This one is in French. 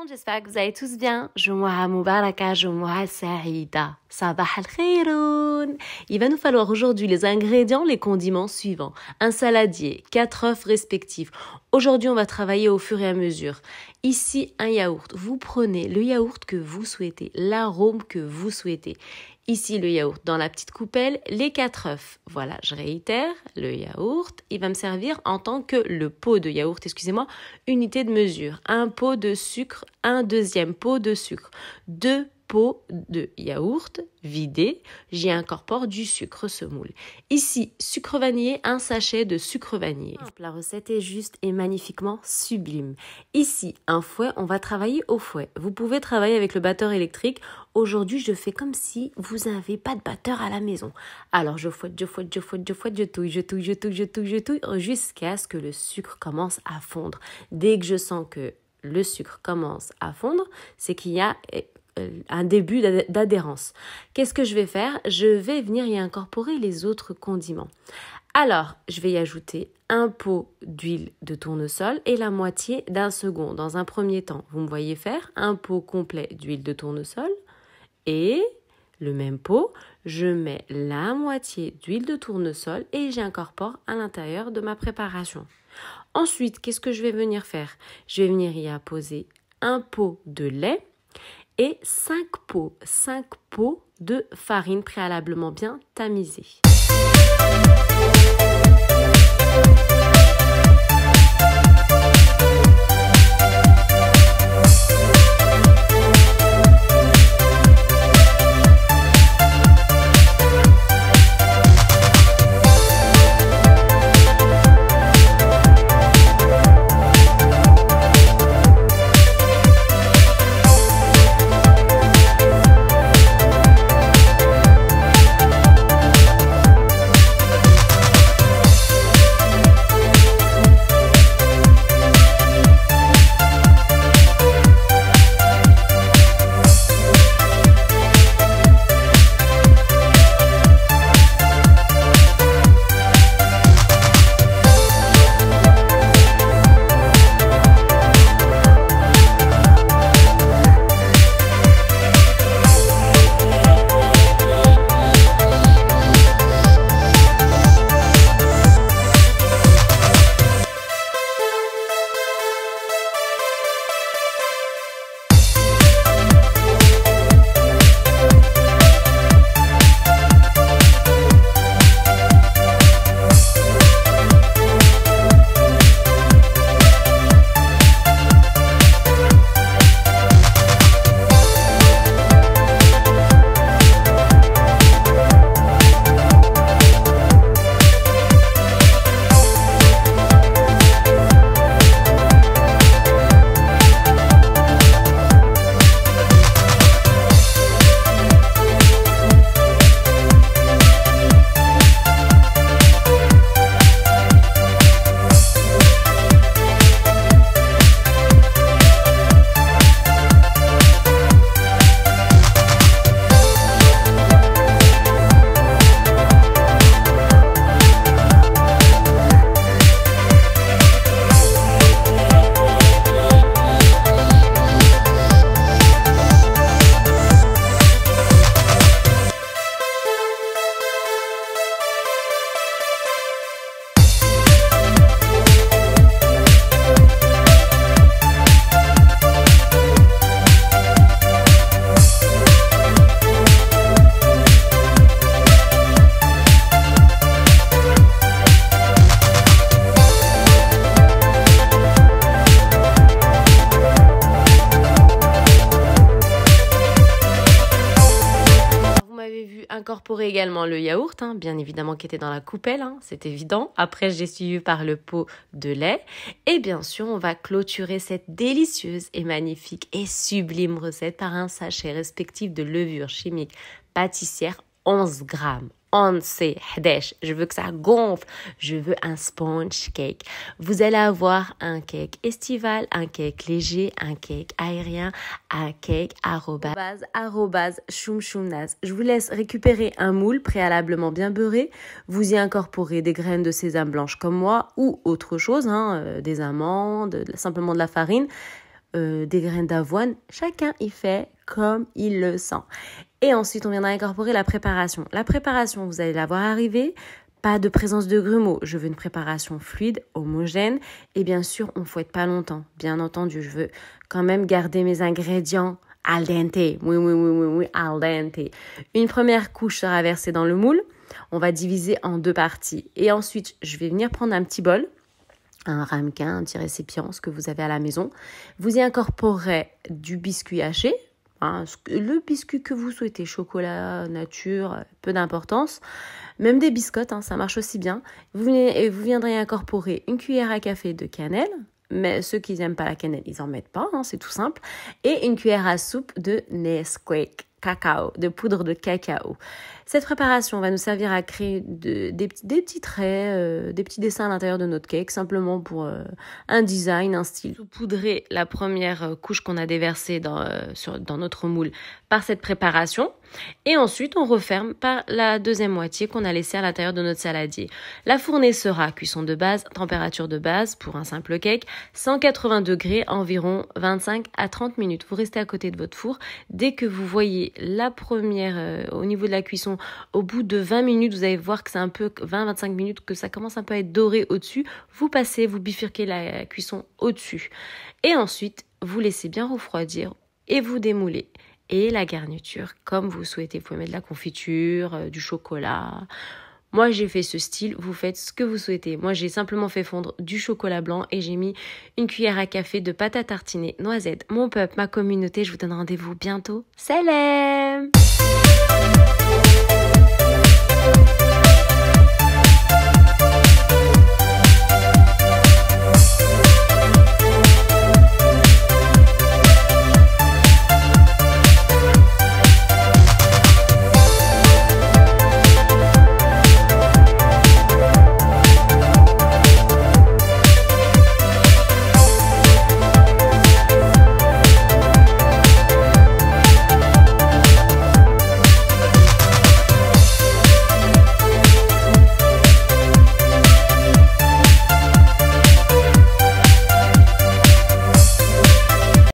j'espère que vous allez tous bien. Jumu'ah Mubaraka, Jumu'ah Saïda. Sabah al-khairoun. Il va nous falloir aujourd'hui les ingrédients, les condiments suivants. Un saladier, 4 œufs respectifs. Aujourd'hui, on va travailler au fur et à mesure. Ici, un yaourt. Vous prenez le yaourt que vous souhaitez, l'arôme que vous souhaitez. Ici, le yaourt dans la petite coupelle, les 4 œufs. Voilà, je réitère, le yaourt, il va me servir en tant que le pot de yaourt, unité de mesure. Un pot de sucre, un deuxième pot de sucre. 2 pots de yaourt vidé, j'y incorpore du sucre semoule. Ici, sucre vanillé, un sachet de sucre vanillé. La recette est juste et magnifiquement sublime. Ici, un fouet, on va travailler au fouet. Vous pouvez travailler avec le batteur électrique. Aujourd'hui, je fais comme si vous n'avez pas de batteur à la maison. Alors, je fouette, je touille, jusqu'à ce que le sucre commence à fondre. Dès que je sens que le sucre commence à fondre, c'est qu'il y a un début d'adhérence. Qu'est-ce que je vais faire? Je vais venir y incorporer les autres condiments. Alors, je vais y ajouter un pot d'huile de tournesol et la moitié d'un second. Dans un premier temps, vous me voyez faire un pot complet d'huile de tournesol et le même pot, je mets la moitié d'huile de tournesol et j'incorpore à l'intérieur de ma préparation. Ensuite, qu'est-ce que je vais venir faire? Je vais venir y apposer un pot de lait et 5 pots de farine préalablement bien tamisée. Incorporer également le yaourt, bien évidemment qui était dans la coupelle, c'est évident. Après, j'ai suivi par le pot de lait. Et bien sûr, on va clôturer cette délicieuse et magnifique et sublime recette par un sachet respectif de levure chimique pâtissière, 11 grammes. 11, 11. Je veux que ça gonfle. Je veux un sponge cake. Vous allez avoir un cake estival, un cake léger, un cake aérien, un cake arrobase choumchoumnaz. Je vous laisse récupérer un moule préalablement bien beurré. Vous y incorporez des graines de sésame blanche comme moi ou autre chose, des amandes, simplement de la farine. des graines d'avoine. Chacun y fait comme il le sent. Et ensuite, on viendra incorporer la préparation. La préparation, vous allez la voir arriver. Pas de présence de grumeaux. Je veux une préparation fluide, homogène. Et bien sûr, on ne fouette pas longtemps. Bien entendu, je veux quand même garder mes ingrédients al dente. Oui, al dente. Une première couche sera versée dans le moule. On va diviser en 2 parties. Et ensuite, je vais venir prendre un petit bol, un ramequin, un petit récipient, ce que vous avez à la maison. Vous y incorporerez du biscuit haché. Le biscuit que vous souhaitez, chocolat, nature, peu d'importance. Même des biscottes, ça marche aussi bien. Vous viendrez incorporer une cuillère à café de cannelle. Mais ceux qui n'aiment pas la cannelle, ils n'en mettent pas, c'est tout simple. Et une cuillère à soupe de Nesquik, cacao, de poudre de cacao. Cette préparation va nous servir à créer des petits traits, des petits dessins à l'intérieur de notre cake, simplement pour un design, un style. Saupoudrer la première couche qu'on a déversée dans notre moule par cette préparation. Et ensuite, on referme par la deuxième moitié qu'on a laissée à l'intérieur de notre saladier. La fournée sera cuisson de base, température de base pour un simple cake, 180 degrés, environ 25 à 30 minutes. Vous restez à côté de votre four. Dès que vous voyez la première, au niveau de la cuisson, au bout de 20 minutes, vous allez voir que c'est un peu 20-25 minutes, que ça commence un peu à être doré au-dessus. Vous passez, vous bifurquez la cuisson au-dessus. Et ensuite, vous laissez bien refroidir et vous démoulez. Et la garniture, comme vous souhaitez. Vous pouvez mettre de la confiture, du chocolat. Moi, j'ai fait ce style. Vous faites ce que vous souhaitez. Moi, j'ai simplement fait fondre du chocolat blanc et j'ai mis une cuillère à café de pâte à tartiner noisettes. Mon peuple, ma communauté, je vous donne rendez-vous bientôt. Salam!